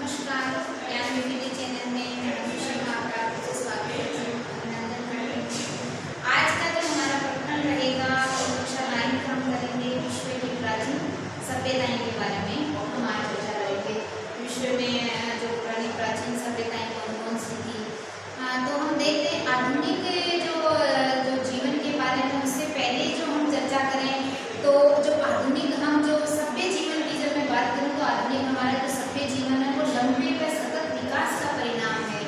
नमस्कार, ज्ञान विविधि चैनल में मैं अनुषा आपका आपसे स्वागत करती हूँ, अभिनंदन करती हूँ। आज का जो हमारा प्रकरण रहेगा वो कक्षा 9 का हम करेंगे विश्व की प्राचीन सभ्यताएं के बारे में हम आज चर्चा करेंगे। विश्व में जो पुरानी प्राचीन सभ्यताएं कौन कौन सी थी, तो हम देखते हैं आधुनिक जो जीवन के बारे में उससे पहले जो हम चर्चा करें तो जो आधुनिक हम जो सभ्य जीवन की जब मैं बात करूँ तो आधुनिक हमारा जो सभ्य जीवन है वो लंबे व सतत विकास का परिणाम है।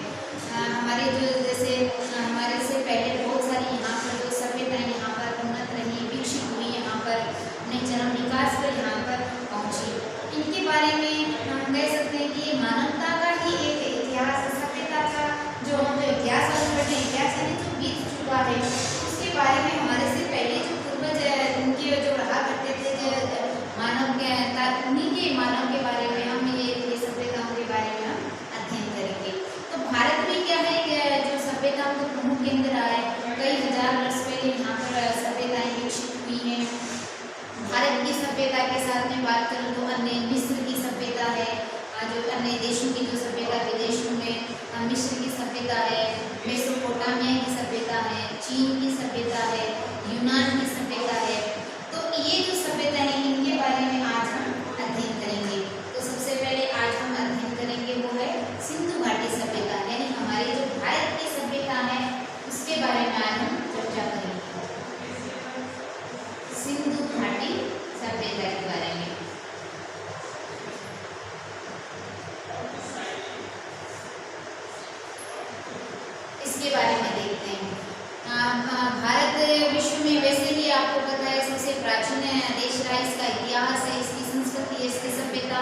हमारे जो जैसे हमारे से पहले बहुत सारी यहाँ पर जो सभ्यताएं यहाँ पर उन्नत रही, विकसित हुई, यहाँ पर अपने चरम विकास पर यहाँ पर पहुँची, इनके बारे में हम कह सकते हैं कि मानवता का ही एक इतिहास, सभ्यता का जो हम जो इतिहास इतिहास यानी जो बीत चुका है उसके बारे में हमारे से पहले जो पूर्वज उनके जो रहा करते थे जो मानव के उन्हीं के मानव के बारे में हम ये सभ्यताओं के बारे में हम अध्ययन करेंगे। तो भारत में क्या है कि जो सभ्यताओं का प्रमुख केंद्र रहा है, कई हजार वर्ष पहले यहाँ पर सभ्यताएं विकसित हुई हैं। भारत की सभ्यता के साथ में बात करूँ तो अन्य मिस्र की सभ्यता है, जो अन्य देशों की जो सभ्यता विदेशों में मिस्र की सभ्यता है, मेसोपोटामिया की सभ्यता है, चीन की सभ्यता है, यूनान की सभ्यता है। तो ये जो सभ्यता है इनके बारे में आज हम अध्ययन करेंगे। तो सबसे पहले आज हम अध्ययन करेंगे वो है सिंधु घाटी सभ्यता, यानी हमारी जो भारत की सभ्यता है उसके बारे में आज हम चर्चा करेंगे। सिंधु घाटी सभ्यता के बारे में इसके बारे में देखते हैं। भारत विश्व में वैसे ही आपको पता है सबसे प्राचीन देश रहा, इसका इतिहास है, इसकी संस्कृति, इसकी सभ्यता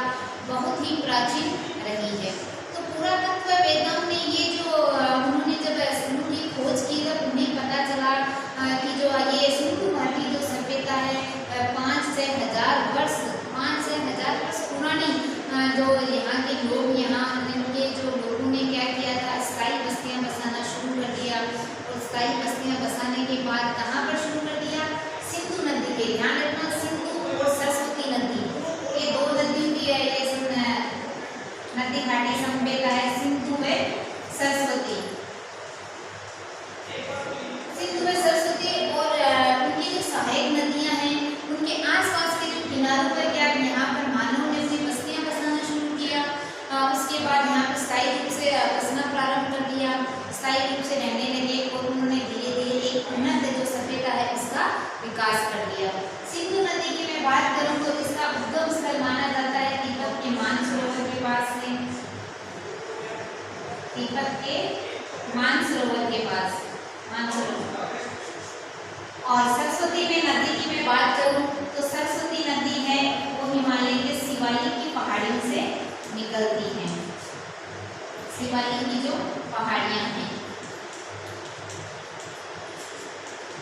बहुत ही प्राचीन रही है। तो पुरातत्व वेदों ने ये जो उन्होंने जब सिंधु की खोज की तब उन्हें पता चला कि जो ये सिंधु घाटी जो सभ्यता है 5 से 1000 वर्ष पुरानी, जो यहाँ के लोग यहाँ के जो लोगों ने क्या किया था, स्थायी बस्तियाँ बसाना शुरू कर दिया। और स्थायी बस्तियाँ बसाने के बाद कहाँ पर शुरू कर दिया, सिंधु नदी के, ध्यान रखना सिंधु और सरस्वती नदी, ये दो नदियों की है ये नदी घाटी सभ्यता है। सिंधु है सरस्वती, सिंधु है सरस्वती और उनकी जो सहायक नदियां हैं उनके आसपास के जो किनारों पर क्या यहाँ पर मानव ने अपनी बस्तियां बसाना शुरू किया। उसके बाद यहाँ पर स्थायी रूप से बसना प्रारंभ कर दिया, स्थायी रूप से रहने लगे और उन्होंने धीरे धीरे एक उन्नत जो सभ्यता है उसका विकास कर दिया। सिंधु नदी की मैं बात करूँ तो इसका उद्गम स्थल माना जाता है तिब्बत के मानसरोवर के पास में, तिब्बत के मानसरोवर के पास, मानसरोवर। और सरस्वती में नदी की मैं बात करूं तो सरस्वती नदी है वो हिमालय के शिवालिक की पहाड़ियों से निकलती है, शिवालिक की जो पहाड़ियां हैं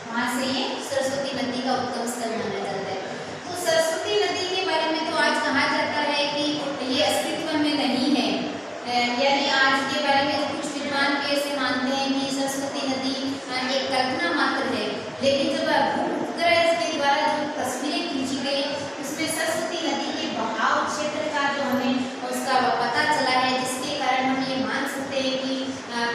वहां से ये सरस्वती नदी का उद्गम स्थल माना जाता है। तो सरस्वती नदी के बारे में तो आज कहा जाता है कि ये अस्तित्व में नहीं है, यानी आज के बारे में कुछ विद्वान भी ऐसे मानते हैं कि सरस्वती नदी एक कल्पना मात्र है। लेकिन जब भूपग्रह के द्वारा जो तस्वीरें खींची गई उसमें सरस्वती नदी के बहाव क्षेत्र का जो हमें उसका पता चला है, जिसके कारण हम ये मान सकते हैं कि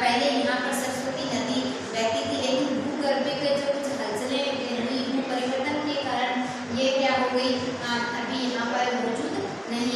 पहले यहाँ पर सरस्वती नदी बहती थी, लेकिन भूगर्भ के जो कुछ हलचलें हुई, भू परिवर्तन के कारण ये क्या हो गई, अभी यहाँ पर मौजूद नहीं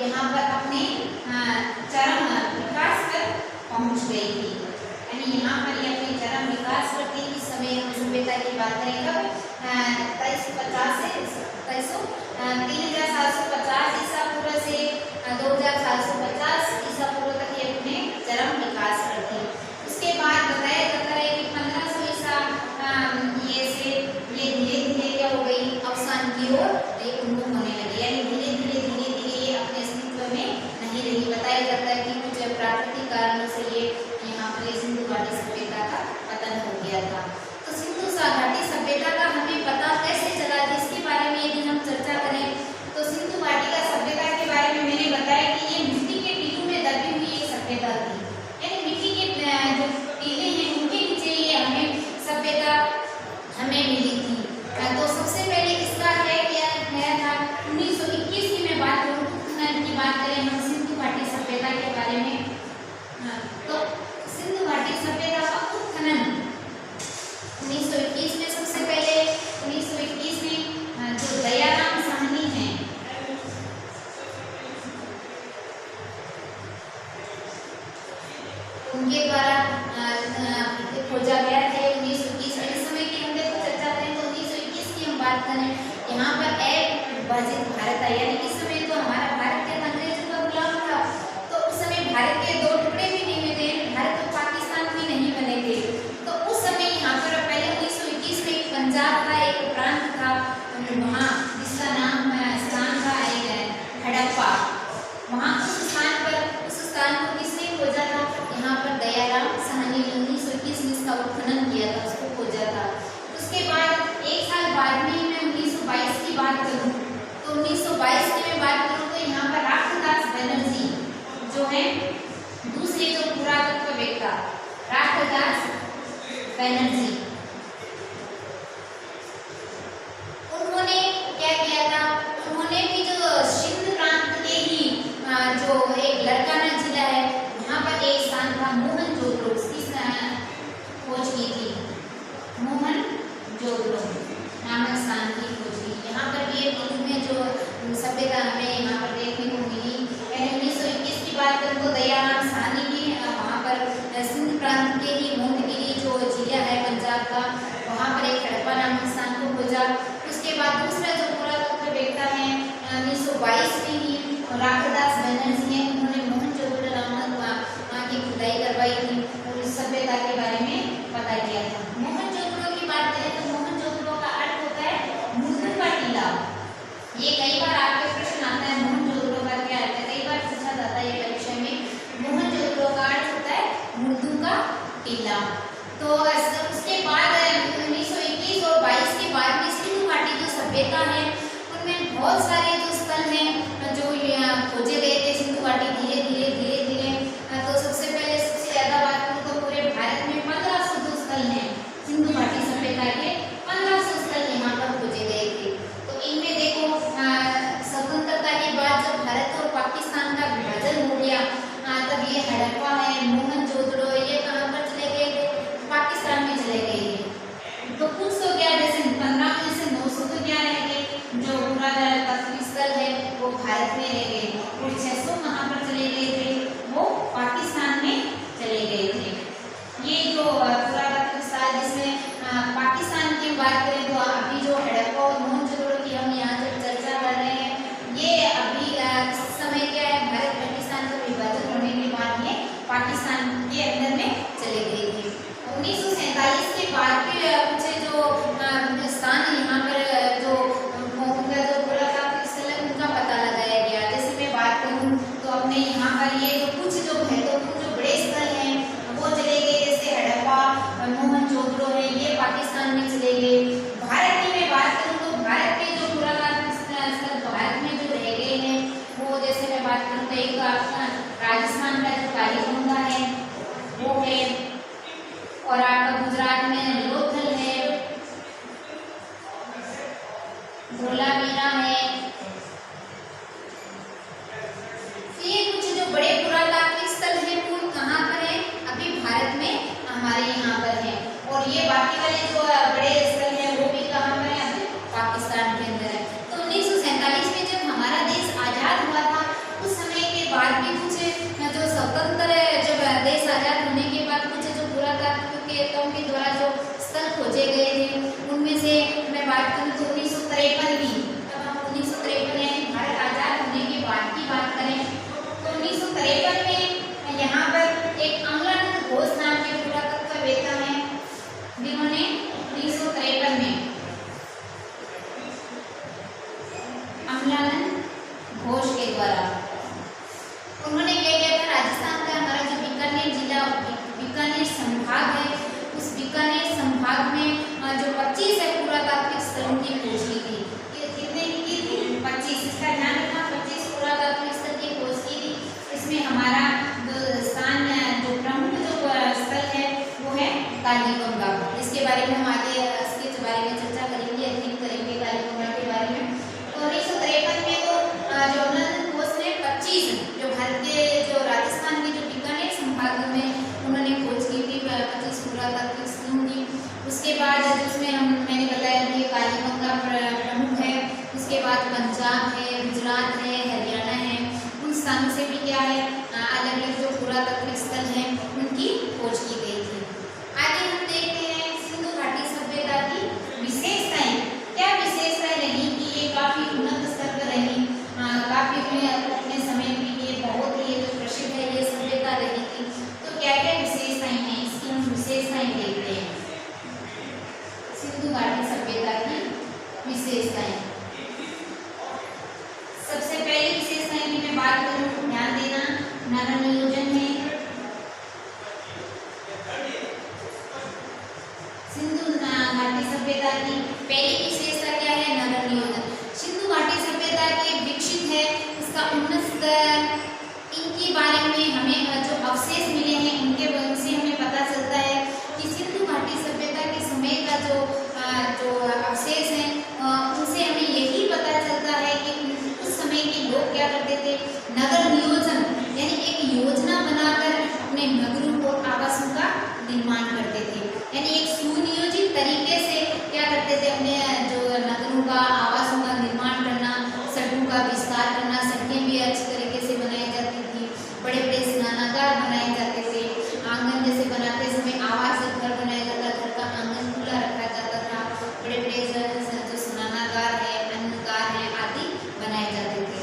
यहाँ पर अपने चरम विकास पर पहुंच गई थी। यानी यहाँ पर ये अपने चरम विकास पर थी। इस समय हम सभ्यता की बात करें कब 2350 से 3750 ईसा पूर्व से 2750 ईसा पूर्व तक ये अपने चरम विकास पर थी। उसके बाद बताया जाता है कि 1500 ईसा ये धीरे धीरे क्या हो गई, अवसान की ओर उन्मुख होने लगी। यानी धीरे धीरे ये अपने अस्तित्व में नहीं रही। बताया जाता है कि कुछ प्राकृतिक कारणों से ये यहाँ पर सिंधु घाटी सभ्यता का पतन हो गया था। तो सिंधु घाटी सभ्यता का हमें पता कैसे चला, जिसके बारे में यदि हम चर्चा करें तो सिंधु घाटी का सभ्यता के बारे में मैंने बताया कि ये मिट्टी के टीलों में दबी हुई एक सभ्यता थी। यानी मिट्टी के जो टीले हैं उनके नीचे ये हमें सभ्यता हमें मिली थी। तो सबसे पहले इसका क्या था 1921 की मैं बात करूँ की बात करें हम सिंधु घाटी सभ्यता के बारे में। तो सिंधु घाटी सभ्यता का उत्खनन 1921 में सबसे पहले 1921 में जो दयाराम साहनी हैं उनके द्वारा खोजा गया था 1921 में। इस समय की हम देखो चर्चा करें तो 1921 की हम बात करें, यहाँ पर एक विभाजित भारत है। यानी इस समय तो हमारा भारत क्या था, अंग्रेजों का गुलाम था। तो उस समय भारत के दो टुकड़े भी नहीं हुए थे, भारत और पाकिस्तान भी नहीं बने थे। तो उस समय यहाँ पर पहले 1921 में एक पंजाब का एक प्रांत था, वहाँ जिसका नाम स्थान था हड़प्पा। वहाँ उस स्थान को किसने खोजा था, यहाँ पर दयाराम साहनी ने 1921 में इसका उत्खनन किया था, उसको खोजा था। उसके बाद एक साल बाद में मैं 1922 की बात करूँ तो 1922 की मैं बात करूँ तो यहाँ पर राखदास बनर्जी जो है दूसरे जो पुरातत्ववेत्ता राखदास बनर्जी, उन्होंने क्या किया था, उन्होंने भी जो सिंध प्रांत के ही जो एक लड़काना जिला है वहाँ पर एक स्थान था मोहनजोदड़ो, उसकी खोज की थी। मोहनजोदड़ो नामक स्थान की खोज की। यहाँ पर भी एक में जो सभ्यता हमें यहाँ पर देखने को मिली। 1921 की बात करें तो दयाराम साहनी ने वहाँ पर सिंध प्रांत के ही मोहनगिरी जो जिला है पंजाब का, वहाँ पर एक हड़प्पा नामक स्थान को खोजा। उसके बाद दूसरा जो पुरातत्ववेत्ता है 1922 में ही राखदास बनर्जी ने उन्होंने मोहनजोदड़ो नामक वहाँ की खुदाई करवाई थी और इस सभ्यता के बारे में पता किया था। मोहनजोदड़ो की बात करें तो मोहनजोदड़ो का अर्थ होता है मुर्दों का टीला। ये कई बार आपके प्रश्न आता है मोहनजोदड़ो का क्या अर्थ है, कई बार पूछा जाता है ये परीक्षा में। मोहनजोदड़ो का अर्थ होता है मुर्दों का टीला। तो उसके बाद 1921 और 22 के बाद में सिंधु घाटी जो सभ्यता है उनमें बहुत सारे जो स्थल हैं जो खोजे गए थे सिंधु घाटी नाम से भी क्या है अलग अलग जो पुरातत्व स्थल हैं उनकी खोज की गई थी। आगे हम देखते हैं सिंधु घाटी सभ्यता की विशेषताएं। क्या विशेषताएं रही कि ये काफी उन्नत स्तर पर रही, काफी अपने समय में ये बहुत ही जो प्रसिद्ध है ये सभ्यता रही थी। तो क्या क्या विशेषताएं हैं इसकी हम विशेषताएं देखते हैं। सिंधु घाटी सभ्यता की विशेषताएं, सबसे पहली विशेषताएं की मैं बात करूं, ध्यान देना, नगर नियोजन है। सिंधु घाटी सभ्यता की पहली विशेषता क्या है, नगर नियोजन। सिंधु घाटी सभ्यता की विकसित है, इसका उन्नत स्तर, इनके बारे में हमें जो अवशेष मिले हैं उनके से हमें पता चलता है कि सिंधु घाटी सभ्यता के समय का जो अवशेष हैं उनसे हमें यही पता चलता है कि उस समय के लोग क्या करते थे, नगर नियोजन यानी एक योजना बनाकर अपने नगरों और आवासों का निर्माण करते थे। यानी एक सुनियोजित तरीके से क्या करते थे, अपने जो नगरों का आवासों का निर्माण करना, सड़कों का विस्तार करना, सड़कें भी अच्छी तरीके से बनाई जाती थी, बड़े बड़े स्नानागार बनाए जाते थे, आंगन जैसे बनाते समय आवास घर बनाया जाता, घर का आंगन खुला रखा जाता था, बड़े बड़े जो स्नानागार है, अन्नगार है आदि बनाए जाते थे।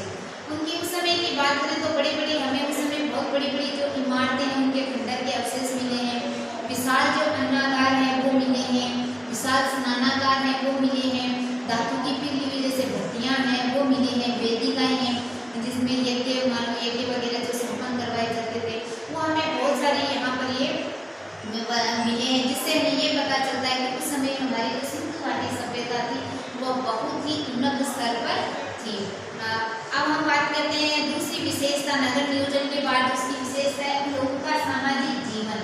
उनकी उस समय की बात करें तो बड़ी बड़ी हमें उस समय बहुत बड़ी बड़ी जो इमारतें हैं उनके खंडर के अवशेष मिले हैं, विशाल जो अन्नागार हैं वो मिले हैं, विशाल स्नानागार हैं वो मिले हैं, धातु की पिघली हुई जैसे भट्टियां हैं वो मिली हैं, वेदिकाएं हैं जिसमें यज्ञ वगैरह जो संपन्न करवाए जाते थे वो हमें बहुत सारी यहाँ पर ये मिले हैं, जिससे हमें ये पता चलता है कि उस समय हमारी जो सिंधु घाटी सभ्यता थी वो बहुत ही उन्नत स्तर पर थी। अब हम बात करते हैं दूसरी विशेषता, नगर नियोजन के बाद दूसरी विशेषता है लोगों का सामाजिक जीवन।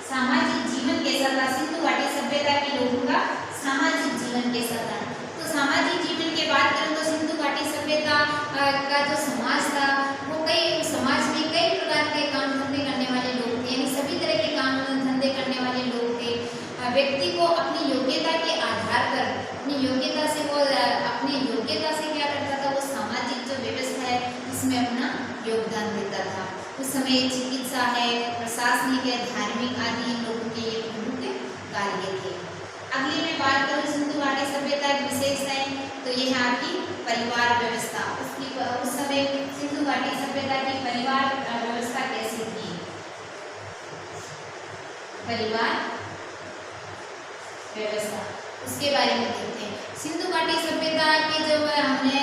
सामाजिक जीवन कैसा था, सिंधु घाटी सभ्यता के लोगों का सामाजिक जीवन कैसा था। तो सामाजिक जीवन की बात करें तो सिंधु घाटी सभ्यता का जो समाज था वो समाज में कई प्रकार के काम धंधे करने वाले लोग थे, यानी सभी तरह के काम धंधे करने वाले लोग थे। व्यक्ति को अपनी योग्यता के आधार पर अपनी योग्यता से क्या करता था, वो सामाजिक जो व्यवस्था है इसमें अपना योगदान देता था। उस समय चिकित्सा है, प्रशासनिक है, धार्मिक आदि लोगों के ये प्रमुख कार्य थे। अगली मैं बात करूँ सिंधु घाटी सभ्यता की विशेषताएं, तो ये है आपकी परिवार व्यवस्था। उस समय सिंधु घाटी सभ्यता की परिवार व्यवस्था कैसी थी, परिवार व्यवस्था उसके बारे में देखते हैं। सिंधु घाटी सभ्यता की जब हमने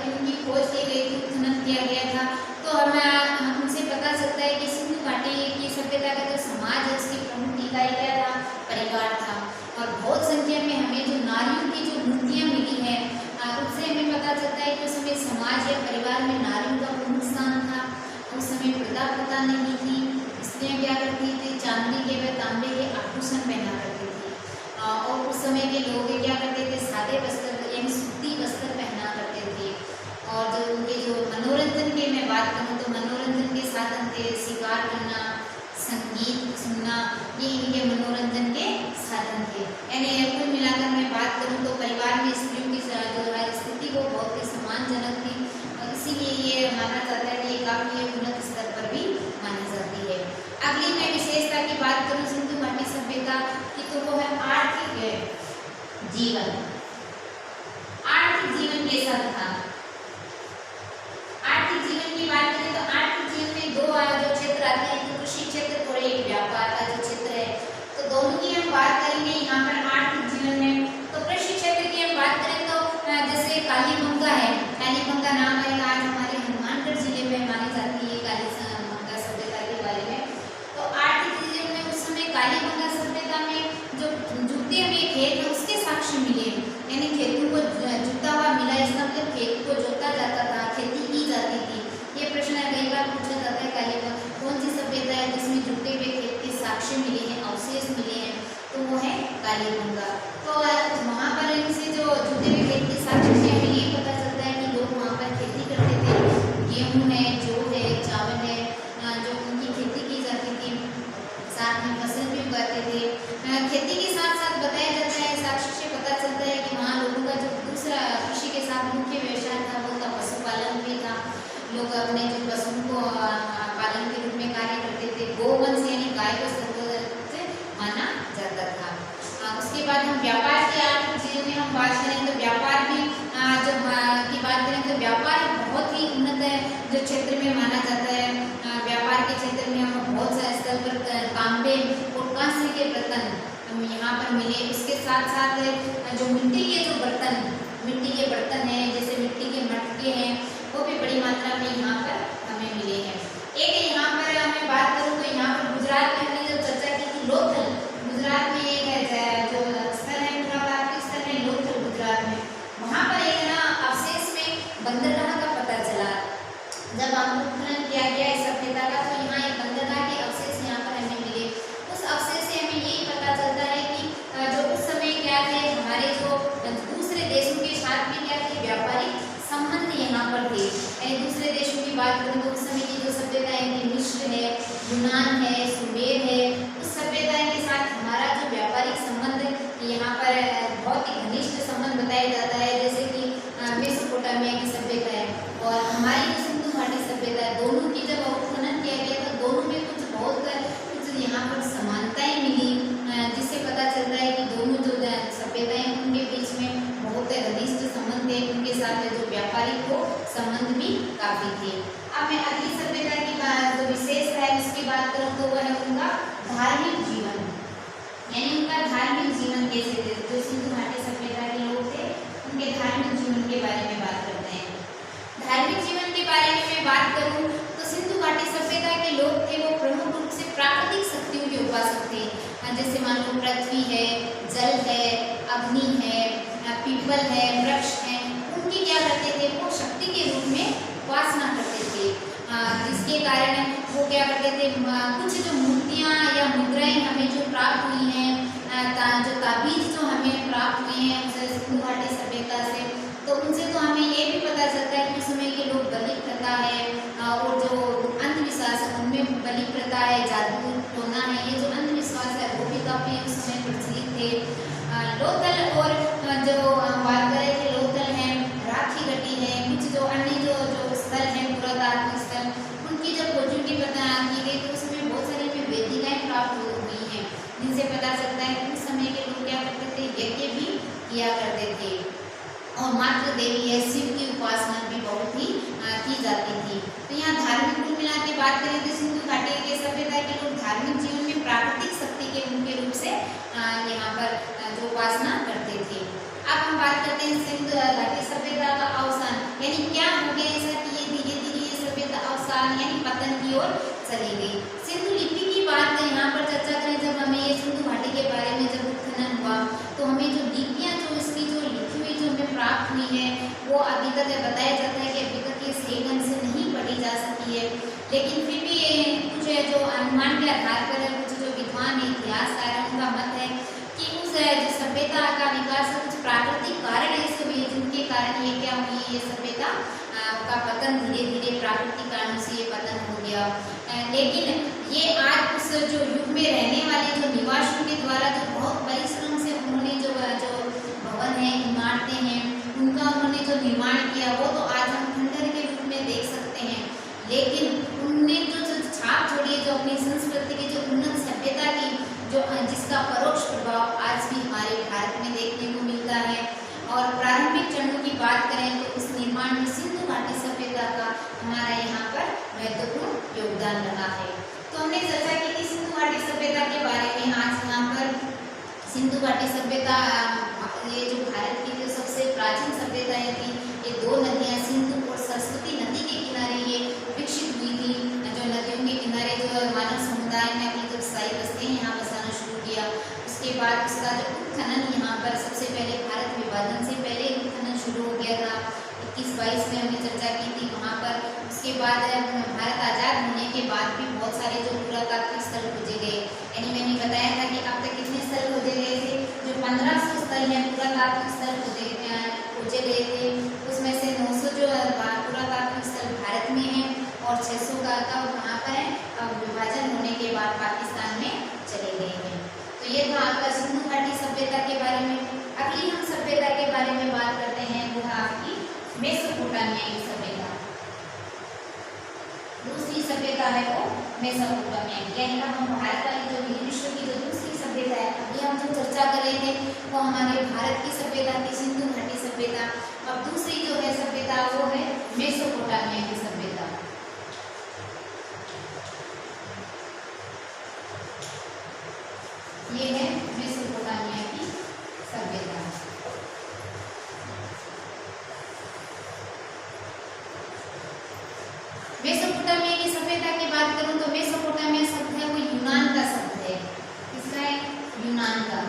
इनकी खोज की गई थी, उत्खनन किया गया था, तो हमसे पता चलता है कि सिंधु घाटी की सभ्यता का जो समाज है उसकी प्रमुख इकाई क्या था, परिवार था। और बहुत संख्या में हमें जो नारियों की जो मूर्तियाँ मिली हैं उससे हमें पता चलता है कि उस समय समाज या परिवार में नारियों का प्रमुख स्थान था। उस समय पर्दा प्रथा नहीं थी, स्त्रियाँ क्या करती थी, चांदी के व तांबे के आभूषण पहना करती थी। और उस समय के लोग क्या करते थे, सादे वस्त्र यानी सूती वस्त्र पहना करते थे। और जो उनके जो मनोरंजन की मैं बात करूँ तो मनोरंजन के साधन थे, शिकार करना, संगीत सुनना, ये इनके मनोरंजन के साधन थे। यानी कुल मिलाकर मैं बात करूँ तो परिवार में स्त्रियों की जो है स्थिति को बहुत ही सम्मानजनक थी, और इसीलिए ये माना जाता है कि ये काफ़ी उन्नत स्तर पर भी मानी जाती है। अगली मैं विशेषता की बात करूँ सिंधु घाटी सभ्यता की, तो वो है आर्थिक जीवन। आर्थिक जीवन कैसा था, आर्थिक जीवन की बात करें तो आर्थिक जीवन में दो जो क्षेत्र आते हैं, तो कृषि क्षेत्र और एक व्यापार का जो क्षेत्र है, तो दोनों की हम बात करेंगे यहाँ पर आर्थिक जीवन में। तो कृषि क्षेत्र की हम बात करें तो जैसे कालीबंगा है, कालीबंगा नाम है, आज हमारे हनुमानगढ़ जिले में मानी जाती है कालीबंगा सभ्यता के बारे में। तो आर्थिक जीवन में उस समय कालीबंगा सभ्यता में जो जुते हुए खेत है उसके साक्ष्य मिले, यानी खेतों को जुता हुआ मिला, इसका मतलब खेत को जोता जाता था, खेती की जाती थी। ये प्रश्न कई बार पूछा जाता है, कालीबंगा कौन सी सभ्यता है जिसमें जुटे हुए खेत के साक्ष्य मिले हैं, अवशेष मिले हैं, तो वो है कालीबंगा। तो वहाँ पर इनसे जो जुटे हुए खेत के साक्ष्य से हमें ये पता चलता है कि लोग वहाँ पर खेती करते थे, गेहूँ है, जौ है, चावल है, जो उनकी खेती की जाती थी, साथ में फसल भी उगाते थे। खेती के साथ साथ बताया जाता है, साक्ष्य से पता चलता है कि वहाँ लोगों का जो दूसरा कृषि के साथ मुख्य व्यवसाय लोग अपने जो पशुओं को पालन के रूप में कार्य करते थे। गोवंश यानी गाय को सर्वोच्च माना जाता था। उसके बाद हम व्यापार के आर्थिक जीवन में हम बात करें तो व्यापार में जब की बात करें तो व्यापार बहुत ही उन्नत है जो क्षेत्र में माना जाता है। व्यापार के क्षेत्र में हम बहुत सारे स्तर पर तांबे और कांस्य के बर्तन हम यहाँ पर मिले। उसके साथ साथ जो मिट्टी के बर्तन हैं, जैसे मिट्टी के मटके हैं, वो भी बड़ी मात्रा में यहाँ पर हमें मिले हैं। एक यहाँ पर हमें बात करूँ तो यहाँ पर गुजरात में हमने जो चर्चा की थी लोथल, गुजरात में एक जो स्थल है पुरातात्विक स्थल है लोथल गुजरात में, वहाँ पर एक ना अवशेष में बंदरगाह का पता चला। जब उत्खनन किया गया इस सभ्यता का तो यहाँ एक बंदरगाह के अवशेष यहाँ पर हमें मिले। उस अवशेष से हमें यही पता चलता है कि जो उस समय क्या थे, हमारे जो दूसरे देशों के साथ में क्या थे, व्यापारिक संबंध यहाँ पर थे। दूसरे देशों की बात करूँ तो उस समय की जो सभ्यताएं थी, मिस्र है, यूनान है, सुमेर है, उस सभ्यता के साथ हमारा जो व्यापारिक संबंध यहाँ पर बहुत ही घनिष्ठ संबंध बताया जाता है। जैसे कि मेसोपोटामिया की सभ्यता है और हमारी जो सिंधु घाटी सभ्यता है, दोनों की जब उत्खनन किया गया तो दोनों में कुछ यहाँ पर समानताएं मिली, जिससे पता चलता है कि दोनों जो सभ्यताएं उनके बीच में बहुत घनिष्ठ संबंध थे। उनके साथ जो व्यापारिक को संबंध भी काफी थे। अब मैं अगली सभ्यता की जो विशेष है उसकी बात करूँ तो वह है उनका धार्मिक जीवन, यानी उनका धार्मिक जीवन कैसे थे। जो सिंधु घाटी सभ्यता के लोग थे उनके धार्मिक जीवन के बारे में बात करते हैं। धार्मिक जीवन के बारे में मैं बात करूँ तो सिंधु घाटी सभ्यता के लोग थे वो प्रमुख रूप से प्राकृतिक शक्तियों के उपासक थे। जैसे मान लो पृथ्वी है, जल है, अग्नि है, पीपल है, वृक्ष है, उनकी क्या करते थे, वो शक्ति के रूप में उपासना करते थे। जिसके कारण वो क्या करते थे, कुछ जो मूर्तियाँ या मुद्राएं हमें जो प्राप्त हुई हैं, जो ताबीज जो हमें प्राप्त हुए हैं उनसे सिंधु घाटी सभ्यता से, तो उनसे तो हमें ये भी पता चलता है कि उस समय के लोग बलि प्रथा है और जो अंधविश्वास है उनमें बलि प्रथा है, जादू टोना है, ये जो अंधविश्वास है वो भी काफी उस समय प्रचलित थे। लोथल और जो बात करें कि लोथल है, राखी गढ़ी है, कुछ जो अन्य जो स्थल है पुरातात्विक स्थल, उनकी जब खोजों की पता की गई तो उसमें बहुत सारी में वेदिकाएं प्राप्त हुई हैं, जिनसे पता चलता है कि उस समय के लोग क्या करते थे, यज्ञ भी किया करते थे और मातृ देवी है, शिव की उपासना भी बहुत ही की जाती थी। तो यहाँ धार्मिक कुल मिला के बात करें तो सिंधु घाटी के सभ्यता के लोग धार्मिक जीवन में प्राकृतिक शक्ति के मुख्य रूप से यहाँ पर जो उपासना करते थे। अब हम बात करते हैं सिंधु घाटी सभ्यता का अवसान, यानी क्या हो गया ऐसा कि ये धीरे धीरे ये सभ्यता अवसान यानी पतन की ओर चली गई। सिंधु लिपि की बात यहाँ पर चर्चा करें, जब हमें ये सिंधु घाटी के बारे में जब उत्खनन हुआ तो हमें जो लिपियाँ जो इसकी जो लिखी हुई जो हमें प्राप्त हुई है वो अभी तक बताया जाता है कि अभी तक ये सही ढंग से नहीं पढ़ी जा सकी है, लेकिन फिर भी कुछ जो अनुमान के आधार पर कुछ जो विद्वान इतिहासकार हैं उनका मत है कि उस जो सभ्यता का विकास कुछ प्राकृतिक कारण ऐसे हुए जिनके कारण ये क्या हुई, ये सभ्यता का पतन धीरे धीरे प्राकृतिक कारणों से ये पतन हो गया। लेकिन ये आज उस जो युग में रहने वाले जो निवासियों के द्वारा जो बहुत परिश्रम से उन्होंने जो भवन है, इमारतें हैं, उनका उन्होंने जो निर्माण किया वो तो आज हम खंडहर के रूप में देख सकते हैं, लेकिन उनने जो छाप छोड़ी है, जो अपनी संस्कृति की जो उन्नत सभ्यता की जो जिसका परोक्ष प्रभाव आज भी हमारे भारत में देखने को मिलता है। और प्रारंभिक चरणों की बात करें तो इस निर्माण में सिंधु घाटी सभ्यता का हमारा यहाँ पर महत्वपूर्ण योगदान रहा है। तो हमने चर्चा की थी सिंधु घाटी सभ्यता के बारे में। आज यहाँ पर सिंधु घाटी सभ्यता ये जो भारत की जो सबसे प्राचीन सभ्यताएं थी, ये दो नदियाँ सिंधु और सरस्वती नदी के किनारे ये विकसित हुई थी। जो नदियों के किनारे जो मानव समुदाय ने अपनी जो स्थायी बस्तियाँ यहाँ बसाना शुरू किया, उसके बाद उसका जो उत्खनन यहाँ पर सबसे पहले भारत विभाजन से पहले उत्खनन शुरू हो गया था 21-22 में हमने चर्चा की थी वहाँ पर। उसके बाद भारत आज़ाद होने के बाद भी बहुत सारे जो पुरातात्विक स्थल खोजे गए, यानी मैंने बताया था कि अब तक कितने स्थल खोजे गए थे, जो 1500 स्थल हैं पुरातात्विक स्थल खोजे गए थे, उसमें से 900 जो पुरातात्विक स्थल भारत में हैं और 600 का वहाँ पर है विभाजन होने के बाद पाकिस्तान में चले गए हैं। तो ये था आपका सिंधु घाटी सभ्यता के बारे में। अगली हम सभ्यता के बारे में बात करते हैं, वो है आपकी मेसोपोटामिया की सभ्यता। सभ्यता है वो मेसोपोटामिया की, यानी हम भारत वाली जो विश्व की जो दूसरी सभ्यता है, अभी हम जो चर्चा कर रहे थे वो हमारे भारत की सभ्यता थी, सिंधु घाटी सभ्यता। अब दूसरी जो है सभ्यता वो है मेसोपोटामिया की सभ्यता। ये है मेसोपोटामिया की सभ्यता। मेसोपोटामिया की सभ्यता की बात करूं तो मेसोपोटामिया शब्द है वो यूनान का शब्द है। किसका है? यूनान का।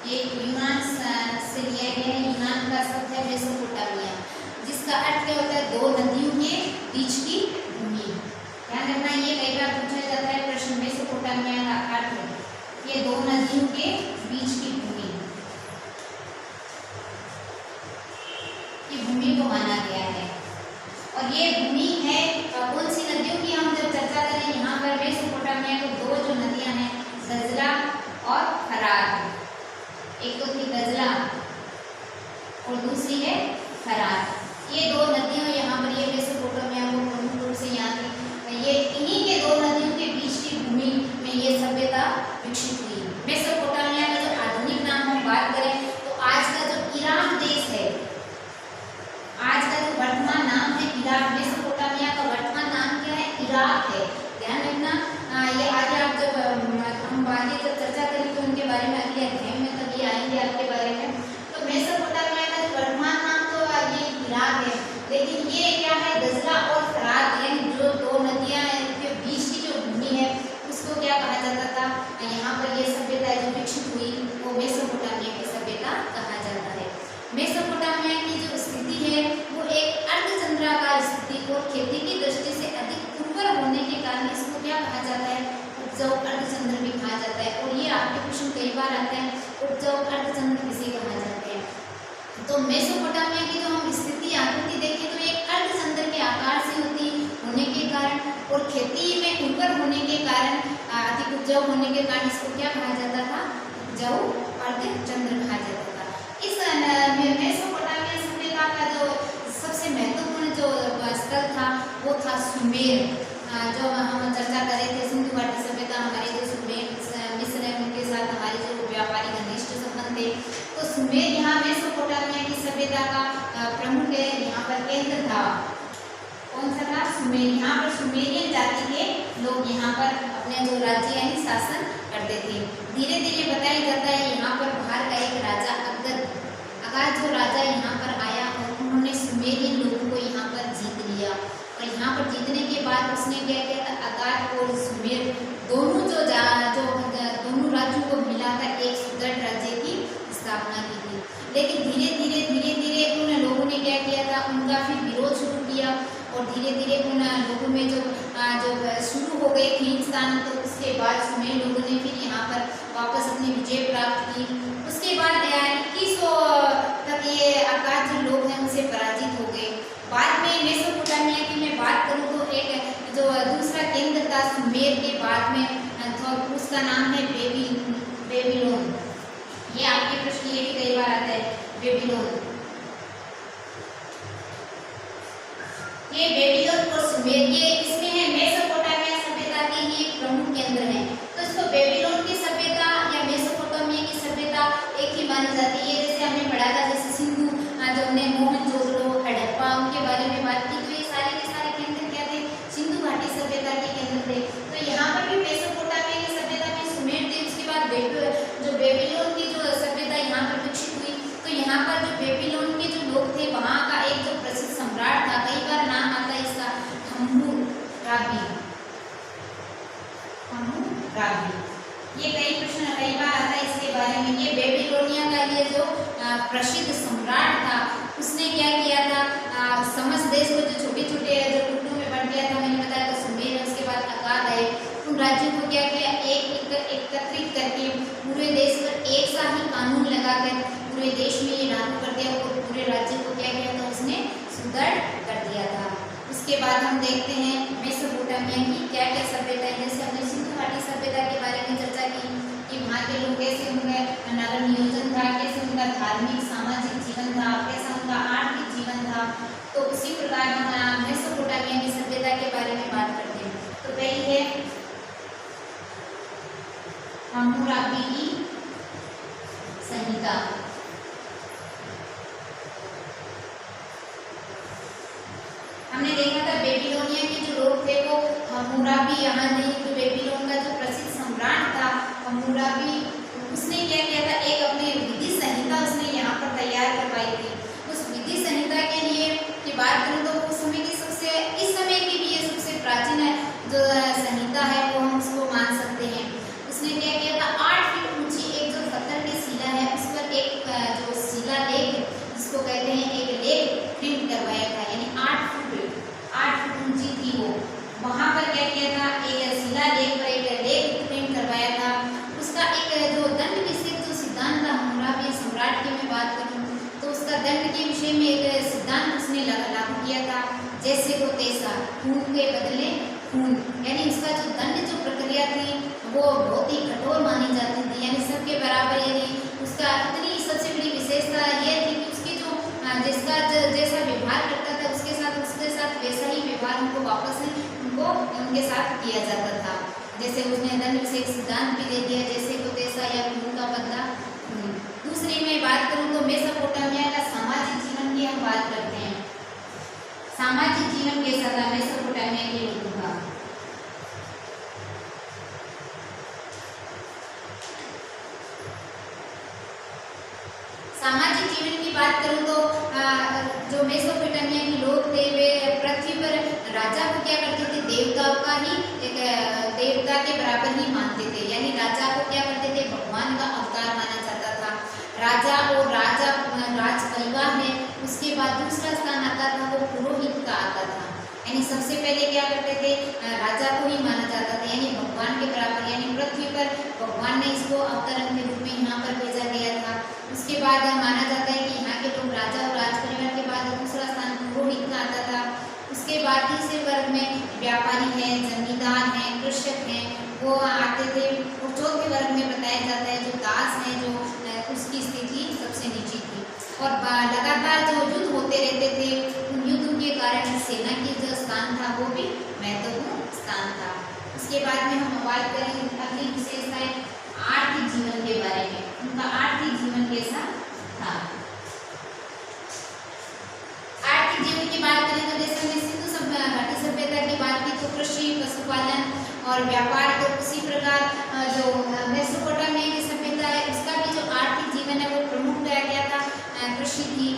ये यूनान से लिया गया है, यूनान का शब्द है मेसोपोटामिया, जिसका अर्थ क्या होता है? दो नदियों के बीच की भूमि। ध्यान रखना, ये कई बार पूछा जाता है प्रश्न, मेसोपोटामिया का अर्थ ये दो नदियों के बीच की भूमि, की भूमि को माना गया है। और ये भूमि है कौन सी नदियों की? हम जब चर्चा करें यहाँ पर मेसोपोटामिया को दो जो नदियां हैं, गजला और फरात। एक तो थी गजला और दूसरी है फरात। ये दो नदियां यहाँ पर, ये मेसोपोटामिया को प्रमुख रूप से यहाँ की, ये इन्हीं के दो नदियों के बीच की भूमि में ये सभ्यता विकसित हुई। मेसोपोटामिया का जो आधुनिक नाम हम बात करें तो आज का जो ईराक देश है, आज का जो वर्तमान नाम है इराक, मेसोपोटामिया का वर्तमान नाम क्या है? इराक है। ध्यान रखना, ये आगे आप जब हम आगे जब चर्चा करेंगे उनके बारे में अगले अध्याय में, तब ये आएंगे आपके बारे में। तो मेसोपोटामिया का जो वर्तमान नाम तो ये इराक है, लेकिन ये क्या है? गजला और फरात, यानी जो दो नदियां के बीच की जो भूमि है उसको क्या कहा जाता था? यहाँ पर ये सभ्यता जो विकसित हुई वो मेसोपोटामिया की सभ्यता कहा जाता है। मेसोपोटामिया की जो स्थिति है वो एक अर्धचंद्राकार स्थिति और खेती की दृष्टि से अधिक उर्वर होने के कारण इसको क्या कहा जाता है? उपजाऊ अर्धचंद्र भी कहा जाता है। और ये आपके क्वेश्चन कई बार आते हैं, उपजाऊ अर्धचंद्र किसे कहा जाते हैं? तो मेसोपोटामिया की जो हम स्थिति आकृति देखें तो एक अर्धचंद्र के आकार से होती होने के कारण और खेती में उर्वर होने के कारण, अधिक उपजाऊ होने के कारण इसको क्या कहा जाता था? उपजाऊ अर्धचंद्र कहा जाता था। इस मेसोपोटामिया सभ्यता का जो सबसे महत्वपूर्ण जो स्थल था वो था सुमेर। जो हम चर्चा कर रहे थे सिंधु घाटी सभ्यता, हमारे जो सुमेर मिस्र है उनके साथ हमारे जो व्यापारिक घनिष्ठ संबंध थे, तो सुमेर यहाँ मेसोपोटामिया की सभ्यता का प्रमुख है, यहाँ पर केंद्र था। कौन सा था? सुमेर। यहाँ पर सुमेरियन जाति के लोग यहाँ पर अपने जो राज्य यानी शासन करते थे। धीरे धीरे बताया जाता है यहाँ पर बाहर का एक राजा अगाध जो राजा यहाँ पर आया और उन्होंने सुमेरियन लोगों को यहाँ पर जीत लिया। और यहाँ पर जीतने के बाद उसने क्या किया था? अगाध और सुमेर दोनों दोनों राज्यों को मिला कर एक सुदृढ़ राज्य की स्थापना की थी। लेकिन धीरे धीरे उन लोगों ने क्या किया था? उनका फिर विरोध शुरू किया और धीरे धीरे उन लोगों में जो शुरू हो गई खींचतान, तो उसके बाद सुमेर लोगों ने फिर यहाँ पर वापस अपनी विजय प्राप्त की। उसके बाद 2100 तक ये अगाध जो लोग हैं उनसे पराजित हो गए। बाद में मेसोपोटामिया की मैं बात करूँ तो एक जो दूसरा केंद्र था सुमेर के बाद में, उसका नाम है बेबीलोन। ये आपके प्रश्न ये भी कई बार आता है, बेबीलोन। ये बेबीलोन और सुमेर ये इसमें है मेसोपोटामिया सभ्यता के ये प्रमुख केंद्र हैं। तो इसको बेबीलोन की सभ्यता या मेसोपोटामिया की सभ्यता एक ही मानी जाती है। जैसे हमने पढ़ा था, जैसे सिंधु जो हमने मोहनजोदड़ो, हड़प्पा उनके बारे में बात की, तो ये सारे के सारे केंद्र क्या थे? सिंधु घाटी सभ्यता के केंद्र थे। तो यहाँ पर भी मेसोपोटामिया की सभ्यता में सुमेर थे, उसके बाद जो बेबीलोन की जो सभ्यता यहाँ पर विकसित हुई। तो यहाँ पर जो बेबीलोन के जो लोग थे वहाँ का एक जो प्रसिद्ध सम्राट था, कई बार नाम आता है इसका, हम्मुराबी। ये कई प्रश्न कई बार आता है इसके बारे में। ये बेबीलोनिया का ये जो प्रसिद्ध सम्राट था उसने क्या किया था? समस्त देश को जो छोटे छोटे जो टुकड़ों में बंट गया था, मैंने बताया था सुमेर, उसके बाद अगाध आए, उन राज्यों को क्या किया? एकत्रित करके पूरे देश पर एक सा ही कानून लगाकर पूरे देश में ये लागू कर दिया और पूरे राज्य को क्या किया था? उसने सुदृढ़ कर दिया था। उसके बाद हम देखते हैं मेसोपोटामिया की क्या क्या सभ्यता है। जैसे हमने सिंधु घाटी सभ्यता के बारे में चर्चा की कि वहाँ के लोग कैसे उनका नगर नियोजन था, कैसे उनका धार्मिक सामाजिक जीवन था, कैसा उनका आर्थिक जीवन था। तो उसी प्रकार हम मेसोपोटामिया की सभ्यता के बारे थे वो हम्मुराबी, यहाँ नहीं तो बेबीलोन का जो प्रसिद्ध सम्राट था हम्मुराबी, उसने क्या किया था, एक अपनी विधि संहिता उसने यहाँ पर तैयार करवाई थी। उस विधि संहिता के लिए की बात करूँ तो उस समय की सबसे, इस समय की भी ये सबसे प्राचीन जो संहिता है वो हम उसको मान सकते हैं। उसने क्या किया था, 8 फीट ऊंची एक जो पत्थर की शिला है उस पर एक जो शिला लेख जिसको कहते हैं एक लेख प्रिंट करवाया था, यानी 8 फुट ऊंची थी वो। वहाँ पर क्या किया था, एक शिला लेख पर एक लेख प्रिंट करवाया था। उसका एक जो दंड विषयक जो सिद्धांत था हम्मुराबी सम्राट की मैं बात करूँ तो उसका दंड के विषय में एक सिद्धांत उसने लागू किया था, जैसे को तैसा, खून के बदले खून, यानी उसका जो दंड जो प्रक्रिया थी वो बहुत ही कठोर मानी जाती थी, यानी सबके बराबर, यानी उसका इतनी सबसे बड़ी विशेषता ये थी कि उसके जो जिसका जैसा व्यवहार करता था उसके साथ वैसा ही व्यवहार उनको वापस उनको उनके साथ किया जाता था। जैसे उसने दंड विषयक सिद्धांत भी दे दिया, जैसे को तैसा या खून का बदला खून। दूसरी मैं बात करूँ तो मेसोपोटामिया का सामाजिक जीवन की हम बात करते हैं। सामाजिक जीवन कैसा था मेसोपोटामिया के लोगों का? सामाजिक जीवन की बात करूं तो जो मेसोपोटामिया के लोग थे वे पृथ्वी पर राजा को क्या करते थे, देवताओं का ही एक देवता के बराबर ही मानते थे, यानी राजा को क्या करते थे, भगवान का अवतार माना जाता था। राजा और राज परिवार है, उसके बाद दूसरा स्थान आता था वो पुरोहित का आता था, यानी सबसे पहले क्या करते थे, राजा को ही माना जाता था, यानी भगवान के बराबर, यानी पृथ्वी पर भगवान ने इसको अवतरण के रूप में यहाँ पर भेजा गया था। उसके बाद माना जाता है कि यहाँ के लोग राजा और राज परिवार के बाद दूसरा स्थान पुरोहित का आता था। उसके बाद तीसरे वर्ग में व्यापारी हैं, जमींदार हैं, कृषक हैं, वो आते थे। और चौथे वर्ग में बताया जाता है जो दास हैं, जो उसकी स्थिति सबसे नीची थी। और लगातार जो युद्ध होते रहते थे, उन युद्ध के कारण सेना की जो स्थान था वो भी महत्वपूर्ण स्थान था। उसके बाद में हम बात करेंगे अगली विशेषताएं आर्थिक जीवन के बारे में। उनका आर्थिक जीवन कैसा था? आर्थिक जीवन की बात करें तो जैसे हमने सिंधु घाटी सभ्यता की बात की तो कृषि, पशुपालन और व्यापार, तो उसी प्रकार जो मेसोपोटामिया की सभ्यता है उसका भी जो आर्थिक जीवन है वो प्रमुखतया क्या था, कृषि थी।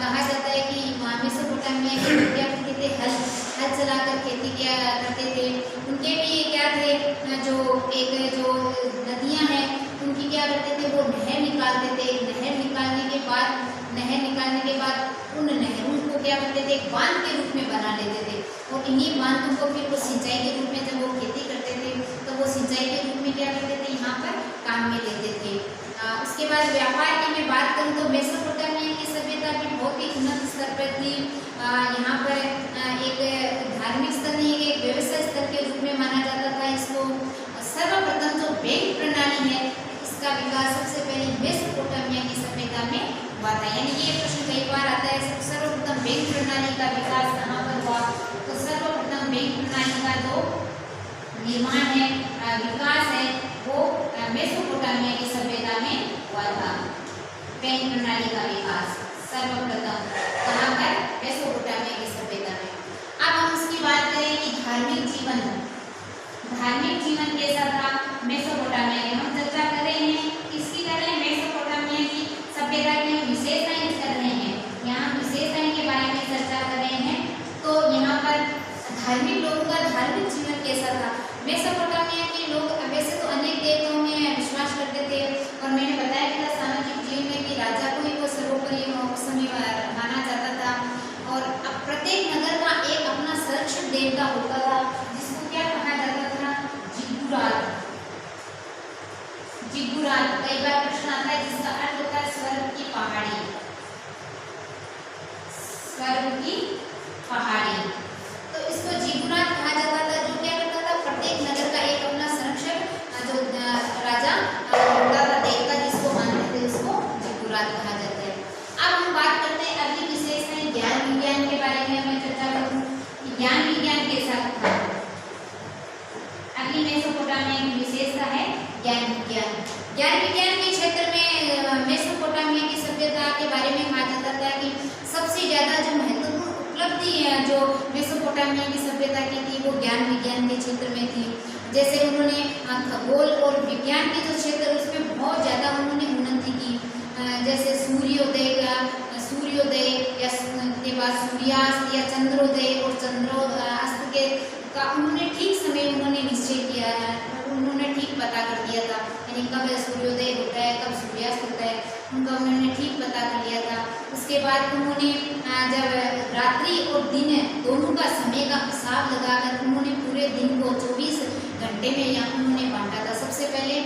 कहा जाता है कि मेसोपोटामिया के लोग क्या करते थे, हल चलाकर खेती किया करते थे। उनके भी क्या थे, जो नदियां हैं उनकी क्या करते थे, वो नहर निकालते थे। नहर निकालने के बाद उन नहरों को क्या करते थे, एक बांध के रूप में बना लेते थे। और इन्हीं बांधों को फिर वो सिंचाई के रूप में जब वो खेती करते थे तो वो सिंचाई के रूप में क्या करते थे, यहाँ पर काम में लेते थे। उसके बाद व्यापार की मैं बात करूँ तो मेसोपोटामिया की सभ्यता भी बहुत ही उन्नत स्तर पर थी। यहाँ पर एक धार्मिक स्तर नहीं, एक व्यवसाय स्तर के रूप में माना जाता था इसको। सर्वप्रथम जो बैंक प्रणाली है इसका विकास सबसे पहले मेसोपोटामिया की सभ्यता में हुआ था। यानी ये प्रश्न कई बार आता है, सर्वप्रथम बैंक प्रणाली का विकास कहाँ पर हुआ? तो सर्वप्रथम बैंक प्रणाली का जो निर्माण है, विकास है, वो मेसोपोटामिया की सभ्यता में हुआ था। बैंक प्रणाली का विकास सर्वप्रथम कहाँ पर? मेसोपोटामिया की सभ्यता में। अब हम उसकी बात करें कि धार्मिक जीवन कैसा था मेसोपोटामिया की। हम चर्चा कर रहे हैं किसकी कर रहे हैं? मेसोपोटामिया की सभ्यता की विशेषताएं कर रहे हैं। यहाँ विशेषताएं के बारे में चर्चा कर रहे हैं। तो यहाँ पर धार्मिक लोगों का धार्मिक जीवन कैसा था? मेसोपोटामिया के लोग वैसे तो अनेक देवताओं में विश्वास करते थे, और मैंने बताया कि सामाजिक जीवन में कि राजा को ही वो सर्वोपरि उस समय माना जाता था। और प्रत्येक नगर का एक अपना संरक्षक देवता होता था, जिसको क्या कहा जाता था? जिगुरात। कई बार प्रश्न आता है जिसका अर्थ होता है स्वर्ग की पहाड़ी। तो इसको जिगुरात कहा जाता था, जो क्या करता था, प्रत्येक नगर का एक अपना संरक्षक जो राजा होता था, देवता जिसको मानते थे, उसको जिगुरात कहा जाता है। अब हम बात करते हैं अगली विशेषताएं ज्ञान विज्ञान के बारे में। मैं चर्चा करूँ ज्ञान विज्ञान कैसा था। अगली मेसोपोटामिया की विशेषता है ज्ञान विज्ञान। ज्ञान विज्ञान के क्षेत्र में मेसोपोटामिया की सभ्यता के बारे में कहा जाता था कि सबसे ज्यादा जो महत्वपूर्ण उपलब्धि है जो मेसोपोटामिया मेसोपोटामिया की सभ्यता की थी वो ज्ञान विज्ञान के क्षेत्र में थी। जैसे उन्होंने खगोल और विज्ञान के जो क्षेत्र उसमें बहुत ज़्यादा उन्होंने उन्नति की। जैसे सूर्योदय या के बाद सूर्यास्त या चंद्रोदय और चंद्रास्त के का उन्होंने ठीक समय उन्होंने निश्चय किया है, उन्होंने ठीक पता कर दिया था, यानी कब सूर्योदय होता है कब सूर्यास्त होता है उनका उन्होंने ठीक पता कर लिया था। उसके बाद उन्होंने जब रात्रि और दिन दोनों का समय का हिसाब लगाकर उन्होंने पूरे दिन को 24 घंटे में यहाँ उन्होंने बांटा था। सबसे पहले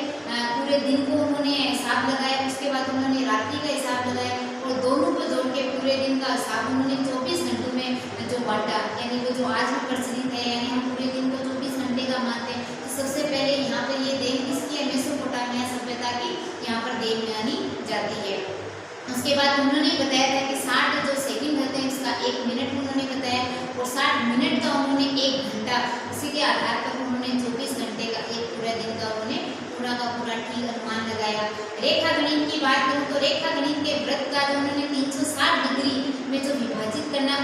पूरे दिन को उन्होंने हिसाब लगाया, उसके बाद उन्होंने रात्रि का हिसाब लगाया और दोनों को जोड़ के पूरे दिन का हिसाब उन्होंने 24 घंटों में जो बांटा, यानी वो जो आज भी प्रचलित है, यानी हम पूरे दिन को 24 घंटे का मानते हैं। तो सबसे पहले यहाँ पर ये देन किसकी है, मेसोपोटामिया सभ्यता की यहाँ पर देन मानी जाती है। उसके बाद उन्होंने बताया था कि 60 जो सेकंड होते हैं उसका 1 मिनट उन्होंने बताया और 60 मिनट का उन्होंने 1 घंटा, इसी के आधार पर उन्होंने 24 घंटे का एक पूरा दिन का उन्होंने पूरा का पूरा ठीक अनुमान लगाया। रेखा गणित की बात करूँ तो रेखा गणित के वृत्त का जो उन्होंने 360 डिग्री में जो विभाजित करना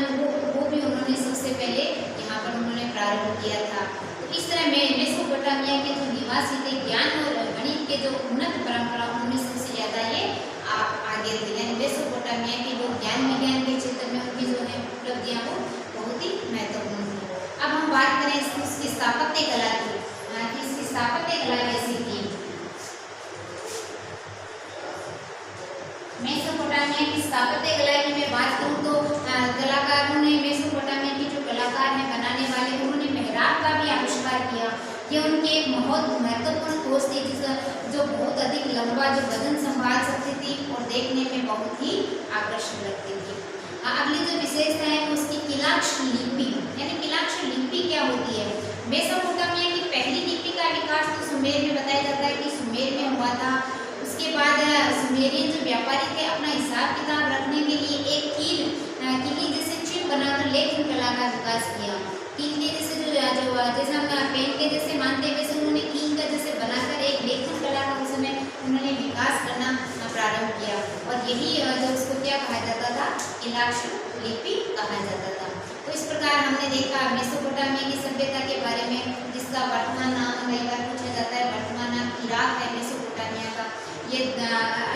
वो भी उन्होंने सबसे पहले यहाँ पर उन्होंने प्रारंभ किया था। तो इस तरह में मेसोपोटामिया के जो निवासी थे ज्ञान और गणित के जो उन्नत परंपरा उनमें सबसे ज़्यादा ये आगे थे, यानी मेसोपोटामिया के वो ज्ञान विज्ञान के क्षेत्र में उनकी जो है उपलब्धियाँ वो बहुत ही महत्वपूर्ण थी। अब हम बात करें इसकी स्थापत्य कला की, इसकी स्थापत्य कला कैसी थी। मेसोपोटामिया की स्थापत्य कला की मैं बात करूँ तो कलाकारों ने मेसोपोटामिया की जो कलाकार हैं बनाने वाले उन्होंने मेहराब का भी आविष्कार किया। ये उनकी एक बहुत महत्वपूर्ण खोज थी जो बहुत अधिक लंबा जो वजन संभाल सकती थी और देखने में बहुत ही आकर्षक लगती थी। अगली जो विशेषता है वो उसकी किलाक्षर लिपि, यानी किलाक्षर लिपि क्या होती है। मेसोपोटामिया की पहली लिपि का विकास तो सुमेर में बताया जाता है कि सुमेर में हुआ था। उसके बाद सुमेरियन जो व्यापारी थे अपना हिसाब किताब रखने के लिए एक किली जैसे चिन्ह बनाकर लेखन कला का विकास किया। कील के जैसे जैसे हम पेन के जैसे मानते हैं वैसे उन्होंने कील का जैसे बनाकर एक लेखन कला का उस समय उन्होंने विकास करना प्रारंभ किया और यही जो उसको क्या कहा जाता था, किलाक्षर लिपि कहा जाता था। तो इस प्रकार हमने देखा मेसोपोटामिया की सभ्यता के बारे में, जिसका वर्तमान नाम कई बार पूछा जाता है, वर्तमान नाम इराक है मेसोपोटामिया का। ये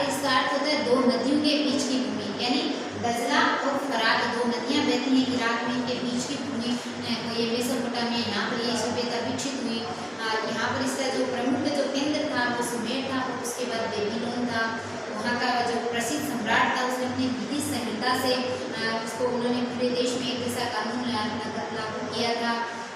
इसका अर्थ होता है दो नदियों के बीच की भूमि, यानी दजला और फरात दो नदियाँ बहती हैं इराक में, इनके बीच की भूमि ये मेसोपोटामिया, यहाँ पर ये सभ्यता विकसित हुई। यहाँ पर इसका जो प्रमुख जो केंद्र था वो सुमेर था, उसके बाद बेबीलोन था। वहाँ का जो प्रसिद्ध सम्राट था उसने अपनी विधि संहिता से उसको उन्होंने पूरे देश में एक जैसा कानून लागू किया था।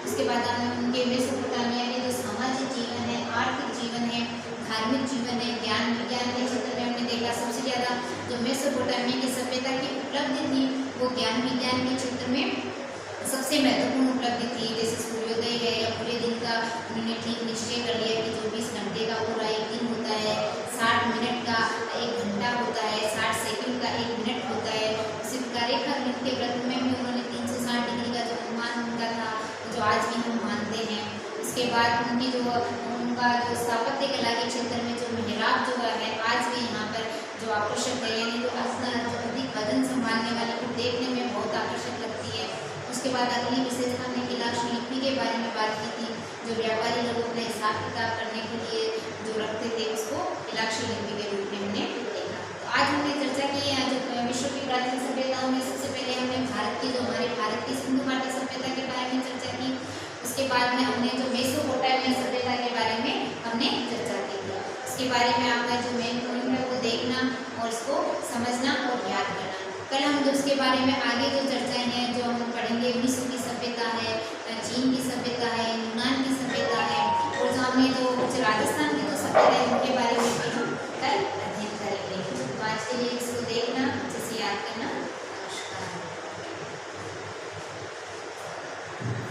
उसके बाद उनके मेसोपोटामिया में जो सामाजिक जीवन है, आर्थिक जीवन है, धार्मिक जीवन है, ज्ञान विज्ञान के क्षेत्र में हमने देखा सबसे ज़्यादा जो मेसोपोटामिया की सभ्यता की उपलब्धि थी वो ज्ञान विज्ञान के क्षेत्र में सबसे महत्वपूर्ण उपलब्धि थी। जैसे सूर्योदय है या पूरे दिन का उन्होंने ठीक निश्चय कर लिया कि 24 घंटे का पूरा एक दिन होता है, 60 मिनट का 1 घंटा होता है, 60 सेकंड का 1 मिनट होता है। उसी प्रकार रेखा गणित के व्रत में भी उन्होंने 360 डिग्री का जो अनुमान उनका था जो आज भी हम मानते हैं। उसके बाद उनकी जो उनका जो स्थापत्य कला के क्षेत्र में जो मेहराब जो है आज भी यहाँ पर जो आकर्षक है, यानी जो अधिक वजन संभालने वाली को देखने में बहुत आकर्षक लगती है। उसके बाद अगली विशेषता हमने किलाक्षर लिपि के बारे में बात की थी, जो व्यापारी लोग अपने हिसाब किताब करने के लिए जो रखते थे उसको किलाक्षर लिपि के रूप में हमने देखा। तो आज हमने चर्चा की है जो विश्व की प्राचीन सभ्यताओं में सबसे पहले हमने भारत की जो हमारे भारत की सिंधु घाटी सभ्यता के बारे में चर्चा की। उसके बाद में हमने जो मेसोपोटामिया सभ्यता के बारे में हमने चर्चा की थी। इसके बारे में आपका जो मेन पॉइंट है वो देखना और इसको समझना और याद करना। कल हम जो उसके बारे में आगे जो चर्चा